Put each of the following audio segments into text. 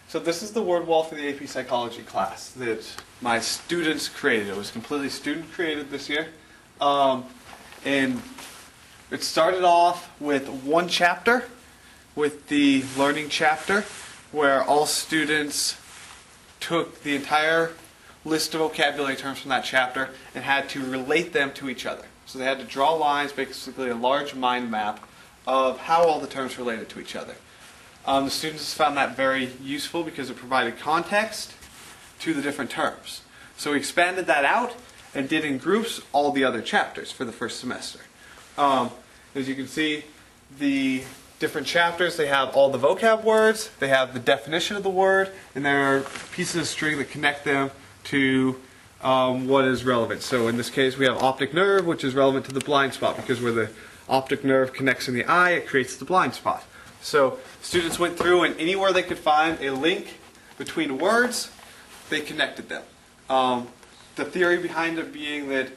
So this is the word wall for the AP Psychology class that my students created. It was completely student created this year. And it started off with one chapter, with the learning chapter, where all students took the entire list of vocabulary terms from that chapter and had to relate them to each other. So they had to draw lines, basically a large mind map of how all the terms related to each other. The students found that very useful because it provided context to the different terms. So we expanded that out and did in groups all the other chapters for the first semester. As you can see, the different chapters, they have all the vocab words, they have the definition of the word, and there are pieces of string that connect them to what is relevant. So in this case, we have optic nerve, which is relevant to the blind spot, because where the optic nerve connects in the eye, it creates the blind spot. So students went through, and anywhere they could find a link between words, they connected them. The theory behind it being that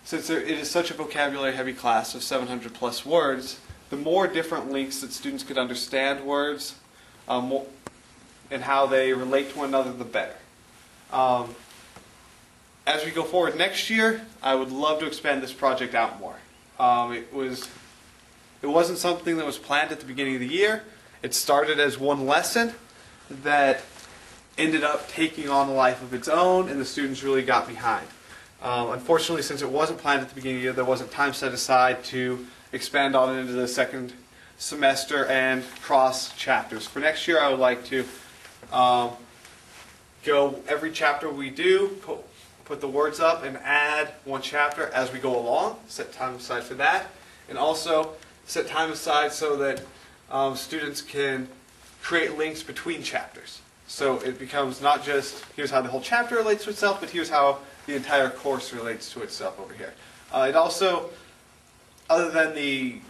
since it is such a vocabulary-heavy class of 700 plus words, the more different links that students could understand words and how they relate to one another, the better. As we go forward next year, I would love to expand this project out more. It wasn't something that was planned at the beginning of the year. It started as one lesson that ended up taking on a life of its own, and the students really got behind. Unfortunately, since it wasn't planned at the beginning of the year, there wasn't time set aside to expand on it into the second semester and cross chapters. For next year, I would like to go every chapter we do, put the words up and add one chapter as we go along, set time aside for that, and also set time aside so that students can create links between chapters. So it becomes not just here's how the whole chapter relates to itself, but here's how the entire course relates to itself over here. It also, other than the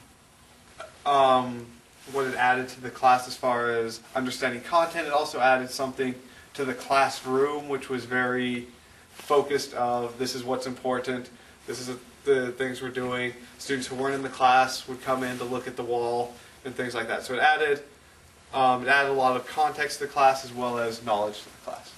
what it added to the class as far as understanding content, it also added something to the classroom, which was very focused of this is what's important, this is the things we're doing. Students who weren't in the class would come in to look at the wall and things like that. So it added a lot of context to the class as well as knowledge to the class.